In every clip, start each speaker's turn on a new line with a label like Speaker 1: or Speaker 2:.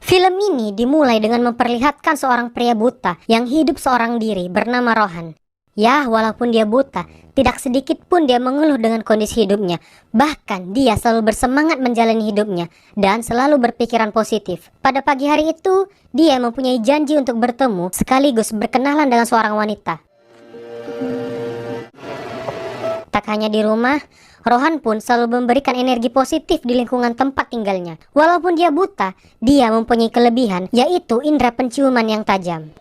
Speaker 1: Film ini dimulai dengan memperlihatkan seorang pria buta yang hidup seorang diri bernama Rohan. Ya, walaupun dia buta, tidak sedikit pun dia mengeluh dengan kondisi hidupnya. Bahkan dia selalu bersemangat menjalani hidupnya dan selalu berpikiran positif. Pada pagi hari itu, dia mempunyai janji untuk bertemu sekaligus berkenalan dengan seorang wanita. Tak hanya di rumah, Rohan pun selalu memberikan energi positif di lingkungan tempat tinggalnya. Walaupun dia buta, dia mempunyai kelebihan, yaitu indera penciuman yang tajam.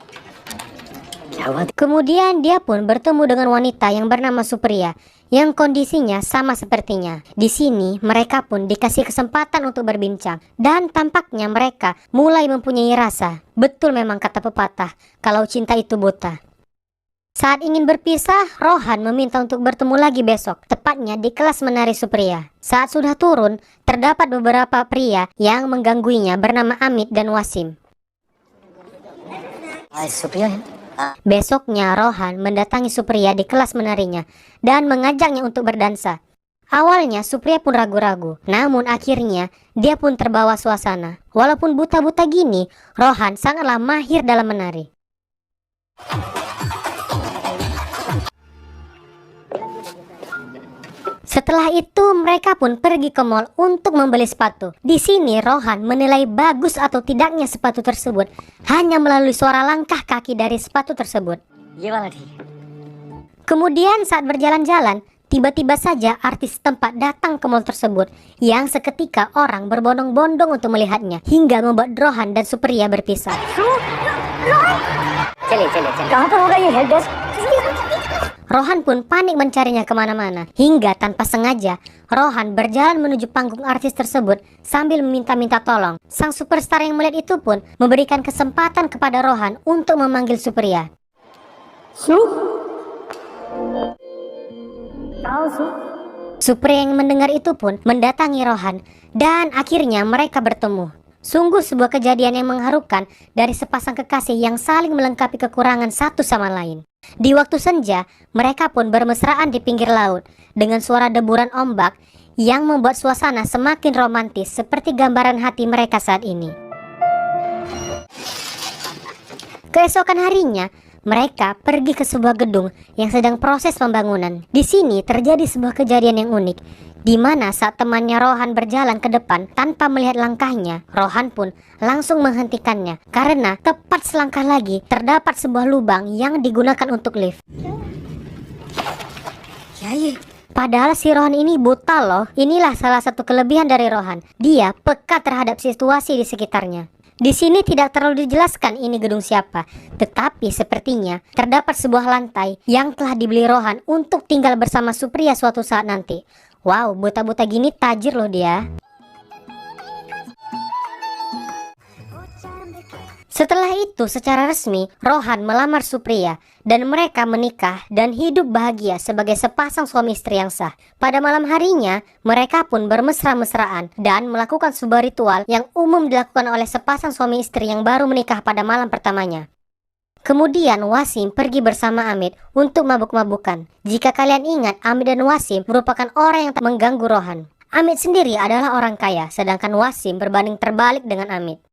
Speaker 1: Kemudian dia pun bertemu dengan wanita yang bernama Supriya, yang kondisinya sama sepertinya. Di sini mereka pun dikasih kesempatan untuk berbincang, dan tampaknya mereka mulai mempunyai rasa. Betul memang kata pepatah, kalau cinta itu buta. Saat ingin berpisah, Rohan meminta untuk bertemu lagi besok, tepatnya di kelas menari Supriya. Saat sudah turun, terdapat beberapa pria yang menggangguinya bernama Amit dan Wasim. Besoknya Rohan mendatangi Supriya di kelas menarinya dan mengajaknya untuk berdansa. Awalnya Supriya pun ragu-ragu, namun akhirnya dia pun terbawa suasana. Walaupun buta-buta gini, Rohan sangatlah mahir dalam menari. Setelah itu mereka pun pergi ke mall untuk membeli sepatu. Di sini Rohan menilai bagus atau tidaknya sepatu tersebut hanya melalui suara langkah kaki dari sepatu tersebut. Kemudian saat berjalan-jalan, tiba-tiba saja artis tempat datang ke mall tersebut yang seketika orang berbondong-bondong untuk melihatnya hingga membuat Rohan dan Supriya berpisah. Rohan pun panik mencarinya kemana-mana, hingga tanpa sengaja Rohan berjalan menuju panggung artis tersebut sambil meminta-minta tolong. Sang superstar yang melihat itu pun memberikan kesempatan kepada Rohan untuk memanggil Supriya. Supriya yang mendengar itu pun mendatangi Rohan dan akhirnya mereka bertemu. Sungguh sebuah kejadian yang mengharukan dari sepasang kekasih yang saling melengkapi kekurangan satu sama lain. Di waktu senja, mereka pun bermesraan di pinggir laut dengan suara deburan ombak yang membuat suasana semakin romantis seperti gambaran hati mereka saat ini. Keesokan harinya, mereka pergi ke sebuah gedung yang sedang proses pembangunan. Di sini terjadi sebuah kejadian yang unik, di mana saat temannya Rohan berjalan ke depan tanpa melihat langkahnya, Rohan pun langsung menghentikannya karena tepat selangkah lagi terdapat sebuah lubang yang digunakan untuk lift. Padahal si Rohan ini buta loh. Inilah salah satu kelebihan dari Rohan. Dia peka terhadap situasi di sekitarnya. Di sini tidak terlalu dijelaskan ini gedung siapa, tetapi sepertinya terdapat sebuah lantai yang telah dibeli Rohan untuk tinggal bersama Supriya suatu saat nanti. Wow, buta-buta gini tajir loh dia. Setelah itu secara resmi Rohan melamar Supriya dan mereka menikah dan hidup bahagia sebagai sepasang suami istri yang sah. Pada malam harinya mereka pun bermesra-mesraan dan melakukan sebuah ritual yang umum dilakukan oleh sepasang suami istri yang baru menikah pada malam pertamanya. Kemudian Wasim pergi bersama Amit untuk mabuk-mabukan. Jika kalian ingat, Amit dan Wasim merupakan orang yang tak mengganggu Rohan. Amit sendiri adalah orang kaya, sedangkan Wasim berbanding terbalik dengan Amit.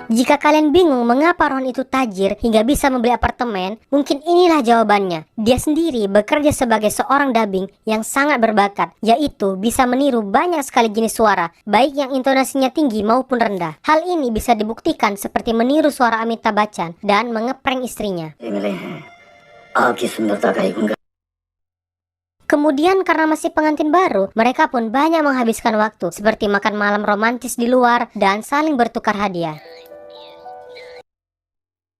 Speaker 1: Jika kalian bingung mengapa Rohan itu tajir hingga bisa membeli apartemen, mungkin inilah jawabannya. Dia sendiri bekerja sebagai seorang dubbing yang sangat berbakat, yaitu bisa meniru banyak sekali jenis suara, baik yang intonasinya tinggi maupun rendah. Hal ini bisa dibuktikan seperti meniru suara Amitabh Bachchan dan ngeprank istrinya. Kemudian karena masih pengantin baru, mereka pun banyak menghabiskan waktu, seperti makan malam romantis di luar dan saling bertukar hadiah.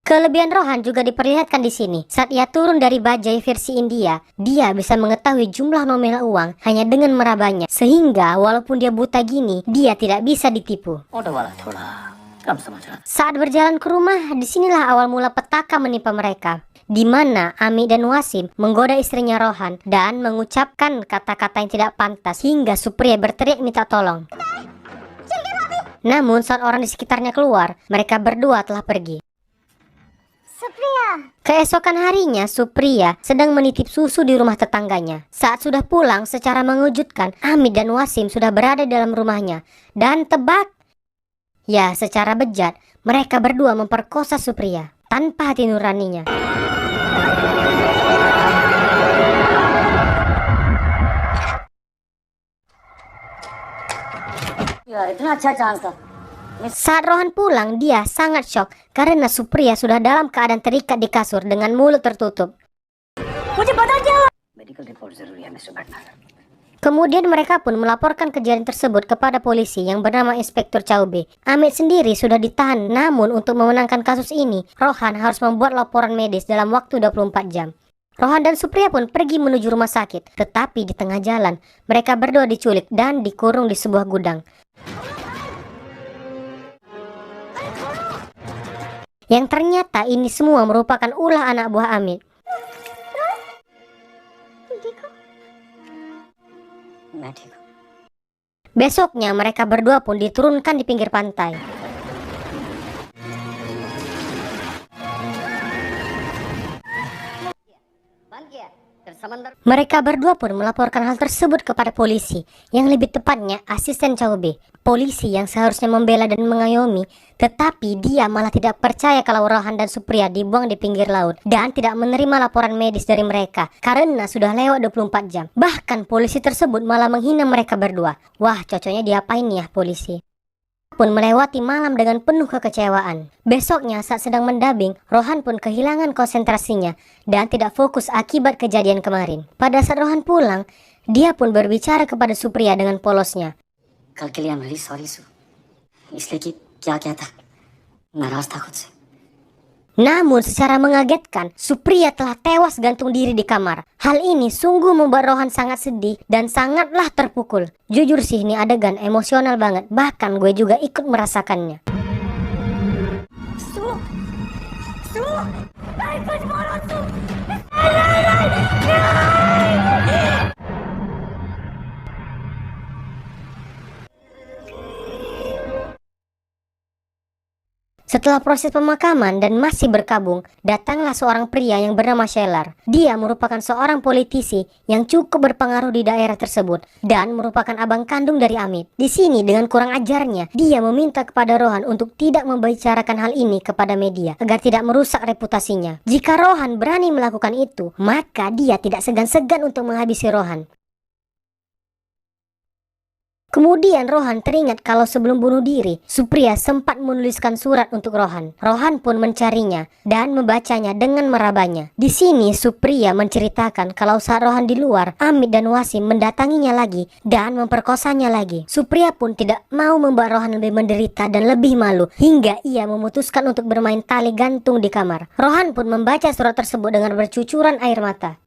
Speaker 1: Kelebihan Rohan juga diperlihatkan di sini. Saat ia turun dari bajai versi India, dia bisa mengetahui jumlah nominal uang hanya dengan merabanya. Sehingga walaupun dia buta gini, dia tidak bisa ditipu. Saat berjalan ke rumah, disinilah awal mula petaka menimpa mereka. Di mana Ami dan Wasim menggoda istrinya Rohan dan mengucapkan kata-kata yang tidak pantas hingga Supriya berteriak minta tolong. Namun saat orang di sekitarnya keluar, mereka berdua telah pergi.
Speaker 2: Supriya,
Speaker 1: Keesokan harinya, Supriya sedang menitip susu di rumah tetangganya. Saat sudah pulang, secara mengejutkan, Amit dan Wasim sudah berada dalam rumahnya. Dan tebak! Ya, secara bejat, mereka berdua memperkosa Supriya tanpa hati nuraninya. Saat Rohan pulang, dia sangat syok karena Supriya sudah dalam keadaan terikat di kasur dengan mulut tertutup. Kemudian mereka pun melaporkan kejadian tersebut kepada polisi yang bernama Inspektur Chaube. Amit sendiri sudah ditahan, namun untuk memenangkan kasus ini, Rohan harus membuat laporan medis dalam waktu 24 jam. Rohan dan Supriya pun pergi menuju rumah sakit, tetapi di tengah jalan, mereka berdua diculik dan dikurung di sebuah gudang. Yang ternyata ini semua merupakan ulah anak buah Amit. Besoknya mereka berdua pun diturunkan di pinggir pantai. Mereka berdua pun melaporkan hal tersebut kepada polisi, yang lebih tepatnya asisten Chaube. Polisi yang seharusnya membela dan mengayomi, tetapi dia malah tidak percaya kalau Rohan dan Supriya dibuang di pinggir laut dan tidak menerima laporan medis dari mereka karena sudah lewat 24 jam. Bahkan polisi tersebut malah menghina mereka berdua. Wah, cocoknya diapain ya polisi? Pun melewati malam dengan penuh kekecewaan. Besoknya saat sedang mendabing, Rohan pun kehilangan konsentrasinya dan tidak fokus akibat kejadian kemarin. Pada saat Rohan pulang, dia pun berbicara kepada Supriya dengan polosnya.
Speaker 2: कल के लिए I'm really sorry Su. इसलिए कि क्या क्या था नाराज था खुद से.
Speaker 1: Namun secara mengagetkan, Supriya telah tewas gantung diri di kamar. Hal ini sungguh membuat Rohan sangat sedih dan sangatlah terpukul. Jujur sih, ini adegan emosional banget. Bahkan gue juga ikut merasakannya. Setelah proses pemakaman dan masih berkabung, datanglah seorang pria yang bernama Shelar. Dia merupakan seorang politisi yang cukup berpengaruh di daerah tersebut dan merupakan abang kandung dari Amit. Di sini dengan kurang ajarnya, dia meminta kepada Rohan untuk tidak membicarakan hal ini kepada media agar tidak merusak reputasinya. Jika Rohan berani melakukan itu, maka dia tidak segan-segan untuk menghabisi Rohan. Kemudian Rohan teringat kalau sebelum bunuh diri, Supriya sempat menuliskan surat untuk Rohan. Rohan pun mencarinya dan membacanya dengan merabanya. Di sini Supriya menceritakan kalau saat Rohan di luar, Amit dan Wasim mendatanginya lagi dan memperkosanya lagi. Supriya pun tidak mau membuat Rohan lebih menderita dan lebih malu, hingga ia memutuskan untuk bermain tali gantung di kamar. Rohan pun membaca surat tersebut dengan bercucuran air mata.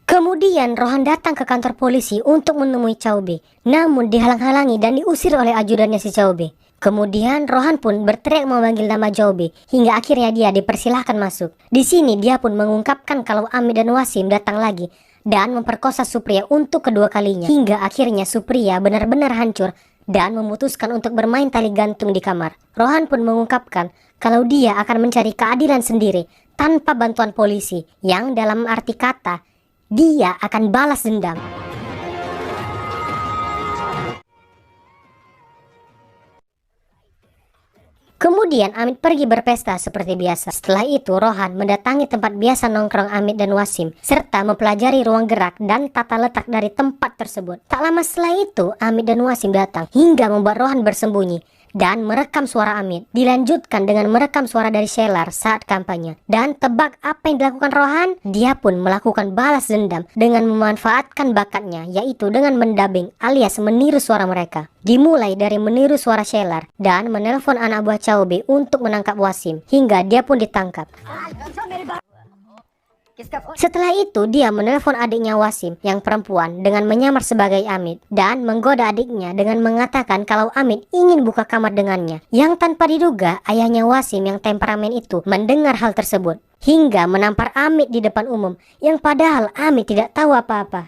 Speaker 1: Kemudian Rohan datang ke kantor polisi untuk menemui Chaube, namun dihalang-halangi dan diusir oleh ajudannya si Chaube. Kemudian Rohan pun berteriak memanggil nama Chaube, hingga akhirnya dia dipersilahkan masuk. Di sini dia pun mengungkapkan kalau Amit dan Wasim datang lagi dan memperkosa Supriya untuk kedua kalinya, hingga akhirnya Supriya benar-benar hancur dan memutuskan untuk bermain tali gantung di kamar. Rohan pun mengungkapkan kalau dia akan mencari keadilan sendiri tanpa bantuan polisi, yang dalam arti kata dia akan balas dendam. Kemudian Amit pergi berpesta seperti biasa. Setelah itu Rohan mendatangi tempat biasa nongkrong Amit dan Wasim, serta mempelajari ruang gerak dan tata letak dari tempat tersebut. Tak lama setelah itu Amit dan Wasim datang hingga membuat Rohan bersembunyi dan merekam suara Amit. Dilanjutkan dengan merekam suara dari Shelar saat kampanye. Dan tebak apa yang dilakukan Rohan? Dia pun melakukan balas dendam dengan memanfaatkan bakatnya, yaitu dengan mendabing alias meniru suara mereka. Dimulai dari meniru suara Shelar dan menelpon anak buah Chaube untuk menangkap Wasim, hingga dia pun ditangkap. Setelah itu dia menelpon adiknya Wasim yang perempuan dengan menyamar sebagai Amit dan menggoda adiknya dengan mengatakan kalau Amit ingin buka kamar dengannya. Yang tanpa diduga ayahnya Wasim yang temperamen itu mendengar hal tersebut hingga menampar Amit di depan umum, yang padahal Amit tidak tahu apa-apa.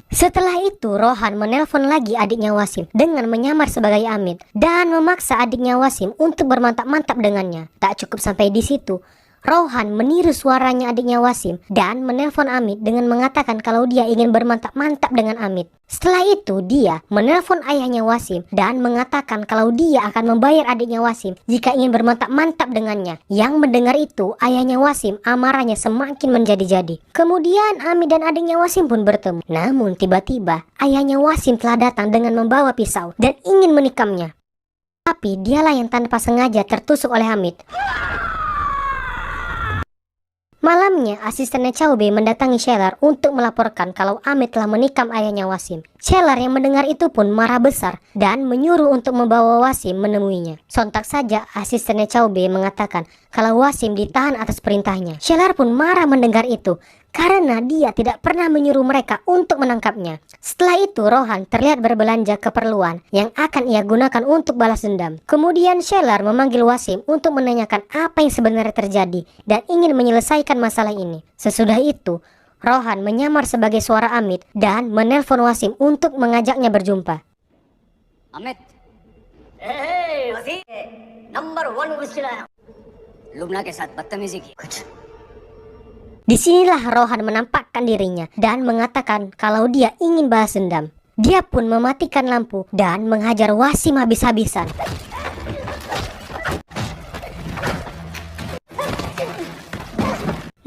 Speaker 1: Setelah itu, Rohan menelpon lagi adiknya Wasim dengan menyamar sebagai Amit dan memaksa adiknya Wasim untuk bermantap-mantap dengannya. Tak cukup sampai di situ, Rohan meniru suaranya adiknya Wasim dan menelpon Amit dengan mengatakan kalau dia ingin bermantap-mantap dengan Amit. Setelah itu, dia menelpon ayahnya Wasim dan mengatakan kalau dia akan membayar adiknya Wasim jika ingin bermantap-mantap dengannya. Yang mendengar itu, ayahnya Wasim amarahnya semakin menjadi-jadi. Kemudian Amit dan adiknya Wasim pun bertemu. Namun tiba-tiba, ayahnya Wasim telah datang dengan membawa pisau dan ingin menikamnya. Tapi dialah yang tanpa sengaja tertusuk oleh Amit. Malamnya, asistennya Chaube mendatangi Scheller untuk melaporkan kalau Amit telah menikam ayahnya Wasim. Scheller yang mendengar itu pun marah besar dan menyuruh untuk membawa Wasim menemuinya. Sontak saja asistennya Chaube mengatakan kalau Wasim ditahan atas perintahnya. Scheller pun marah mendengar itu karena dia tidak pernah menyuruh mereka untuk menangkapnya. Setelah itu, Rohan terlihat berbelanja keperluan yang akan ia gunakan untuk balas dendam. Kemudian Scheller memanggil Wasim untuk menanyakan apa yang sebenarnya terjadi dan ingin menyelesaikan masalah ini. Sesudah itu, Rohan menyamar sebagai suara Amit dan menelpon Wasim untuk mengajaknya berjumpa.
Speaker 2: Amit ए Wasim number 1 मुश्किल है लुमना के साथ बदतमीजी की कुछ
Speaker 1: Disinilah Rohan menampakkan dirinya dan mengatakan kalau dia ingin balas dendam. Dia pun mematikan lampu dan menghajar Wasim habis-habisan.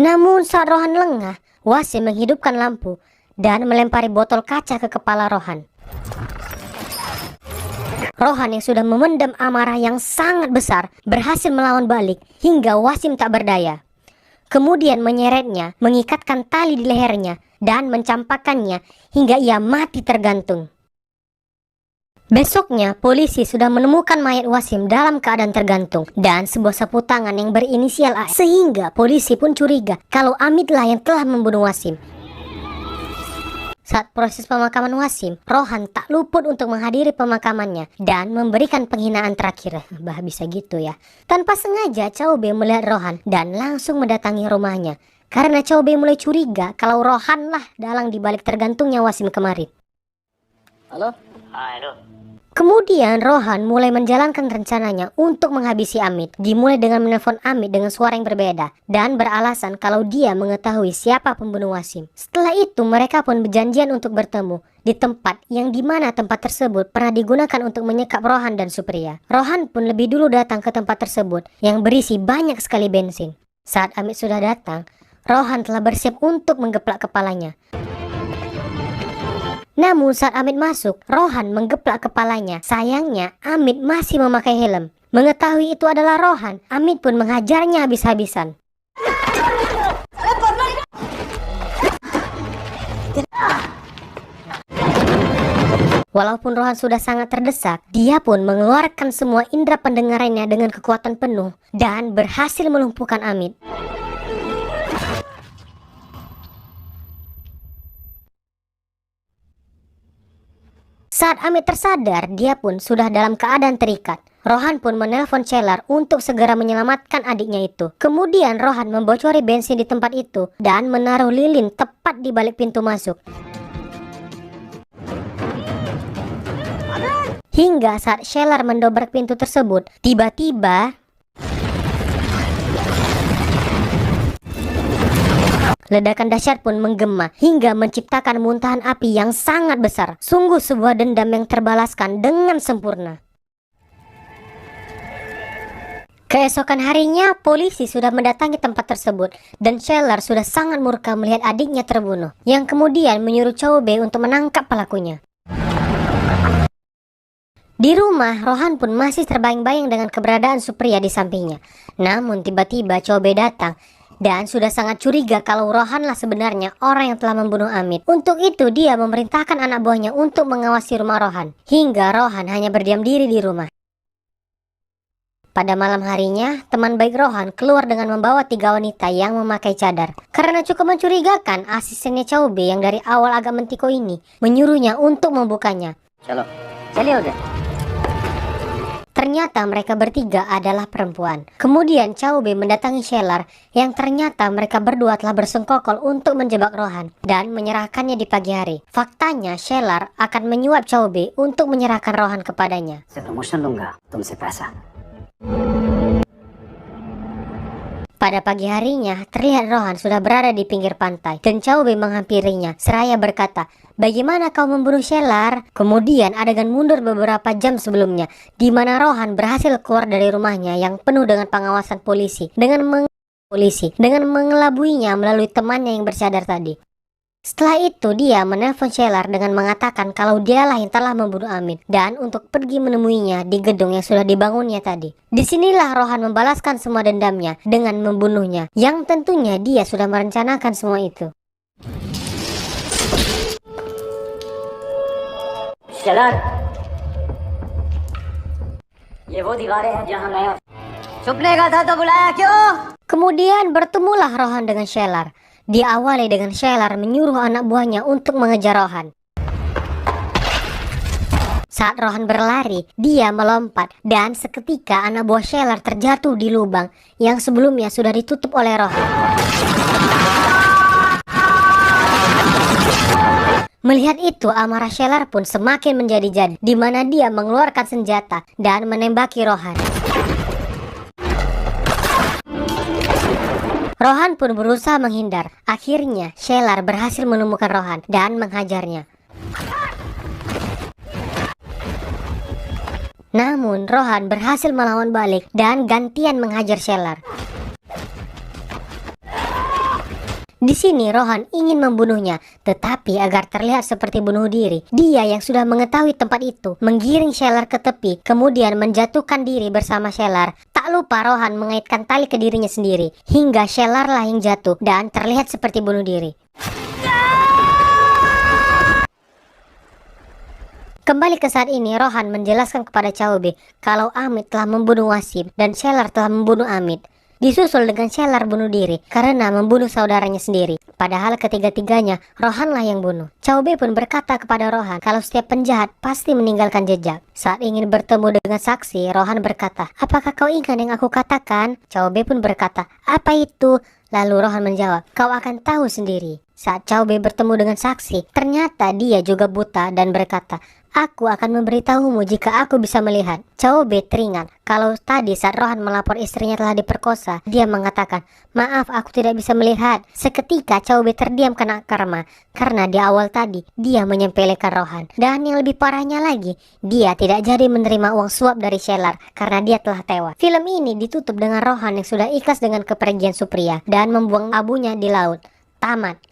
Speaker 1: Namun saat Rohan lengah, Wasim menghidupkan lampu dan melempari botol kaca ke kepala Rohan. Rohan yang sudah memendam amarah yang sangat besar berhasil melawan balik hingga Wasim tak berdaya. Kemudian menyeretnya, mengikatkan tali di lehernya, dan mencampakkannya hingga ia mati tergantung. Besoknya, polisi sudah menemukan mayat Wasim dalam keadaan tergantung dan sebuah sapu tangan yang berinisial A, sehingga polisi pun curiga kalau Amitlah yang telah membunuh Wasim. Saat proses pemakaman Wasim, Rohan tak luput untuk menghadiri pemakamannya dan memberikan penghinaan terakhir. Bah, bisa gitu ya. Tanpa sengaja, Chaube melihat Rohan dan langsung mendatangi rumahnya. Karena Chaube mulai curiga kalau Rohanlah dalang dibalik tergantungnya Wasim kemarin.
Speaker 2: Hello हाँ hello
Speaker 1: Kemudian Rohan mulai menjalankan rencananya untuk menghabisi Amit. Dimulai dengan menelpon Amit dengan suara yang berbeda dan beralasan kalau dia mengetahui siapa pembunuh Wasim. Setelah itu mereka pun berjanjian untuk bertemu di tempat yang dimana tempat tersebut pernah digunakan untuk menyekap Rohan dan Supriya. Rohan pun lebih dulu datang ke tempat tersebut yang berisi banyak sekali bensin. Saat Amit sudah datang, Rohan telah bersiap untuk menggeplak kepalanya. Namun saat Amit masuk, Rohan menggeplak kepalanya. Sayangnya, Amit masih memakai helm. Mengetahui itu adalah Rohan, Amit pun menghajarnya habis-habisan. Walaupun Rohan sudah sangat terdesak, dia pun mengeluarkan semua indera pendengarannya dengan kekuatan penuh dan berhasil melumpuhkan Amit. Saat Amit tersadar, dia pun sudah dalam keadaan terikat. Rohan pun menelpon Scheller untuk segera menyelamatkan adiknya itu. Kemudian Rohan membocori bensin di tempat itu dan menaruh lilin tepat di balik pintu masuk. Hingga saat Scheller mendobrak pintu tersebut, tiba-tiba ledakan dahsyat pun menggema hingga menciptakan muntahan api yang sangat besar. Sungguh sebuah dendam yang terbalaskan dengan sempurna. Keesokan harinya, polisi sudah mendatangi tempat tersebut dan Scheller sudah sangat murka melihat adiknya terbunuh, yang kemudian menyuruh Chaube untuk menangkap pelakunya. Di rumah, Rohan pun masih terbayang-bayang dengan keberadaan Supriya di sampingnya. Namun tiba-tiba Chaube datang dan sudah sangat curiga kalau Rohanlah sebenarnya orang yang telah membunuh Amit. Untuk itu dia memerintahkan anak buahnya untuk mengawasi rumah Rohan, hingga Rohan hanya berdiam diri di rumah. Pada malam harinya, teman baik Rohan keluar dengan membawa 3 wanita yang memakai cadar. Karena cukup mencurigakan, asistennya Chaube yang dari awal agak mentiko ini menyuruhnya untuk membukanya.
Speaker 2: चलो चलिए उधर
Speaker 1: ternyata mereka bertiga adalah perempuan. Kemudian Chow Bei mendatangi Shelar yang ternyata mereka berdua telah bersengkokol untuk menjebak Rohan dan menyerahkannya di pagi hari. Faktanya Shelar akan menyuap Chow Bei untuk menyerahkan Rohan kepadanya.
Speaker 2: से प्रमोशन लूंगा तुमसे पैसा।
Speaker 1: Pada pagi harinya, terlihat Rohan sudah berada di pinggir pantai dan Chow Bei menghampirinya seraya berkata, "Bagaimana kau membunuh Shelar?" Kemudian adegan mundur beberapa jam sebelumnya, di mana Rohan berhasil keluar dari rumahnya yang penuh dengan pengawasan polisi dengan mengelabuinya melalui temannya yang bercadar tadi. Setelah itu dia menelpon Shelar dengan mengatakan kalau dialah yang telah membunuh Amit dan untuk pergi menemuinya di gedung yang sudah dibangunnya tadi. Disinilah Rohan membalaskan semua dendamnya dengan membunuhnya, yang tentunya dia sudah merencanakan semua itu.
Speaker 2: Shelar, ये वो दीवारें हैं जहाँ मैं छुपने का था तो बुलाया क्यों?
Speaker 1: Kemudian bertemulah Rohan dengan Shelar. Diawali dengan Shelar menyuruh anak buahnya untuk mengejar Rohan. Saat Rohan berlari, dia melompat dan seketika anak buah Shelar terjatuh di lubang yang sebelumnya sudah ditutup oleh Rohan. Melihat itu, amarah Shelar pun semakin menjadi-jadi, di mana dia mengeluarkan senjata dan menembaki Rohan. Rohan pun berusaha menghindar. Akhirnya, Shelar berhasil menemukan Rohan dan menghajarnya. Namun, Rohan berhasil melawan balik dan gantian menghajar Shelar. Di sini Rohan ingin membunuhnya, tetapi agar terlihat seperti bunuh diri, dia yang sudah mengetahui tempat itu menggiring Shelar ke tepi, kemudian menjatuhkan diri bersama Shelar. Tak lupa Rohan mengaitkan tali ke dirinya sendiri, hingga Shelar lah yang jatuh dan terlihat seperti bunuh diri. Kembali ke saat ini, Rohan menjelaskan kepada Chow Bei kalau Amit telah membunuh Wasim dan Shelar telah membunuh Amit. Disusul dengan Shelar bunuh diri karena membunuh saudaranya sendiri. Padahal ketiga-tiganya Rohanlah yang bunuh. Chow Bei pun berkata kepada Rohan kalau setiap penjahat pasti meninggalkan jejak. Saat ingin bertemu dengan saksi, Rohan berkata, "Apakah kau ingat yang aku katakan?" Chow Bei pun berkata, "Apa itu?" Lalu Rohan menjawab, "Kau akan tahu sendiri." Saat Chow Bei bertemu dengan saksi, ternyata dia juga buta dan berkata, "Aku akan memberitahumu jika aku bisa melihat." Chow Bei teringat kalau tadi saat Rohan melapor istrinya telah diperkosa, dia mengatakan, "Maaf, aku tidak bisa melihat." Seketika Chow Bei terdiam kena karma karena di awal tadi dia menyepelekan Rohan. Dan yang lebih parahnya lagi, dia tidak jadi menerima uang suap dari Shelar karena dia telah tewas. Film ini ditutup dengan Rohan yang sudah ikhlas dengan kepergian Supriya dan membuang abunya di laut. Tamat.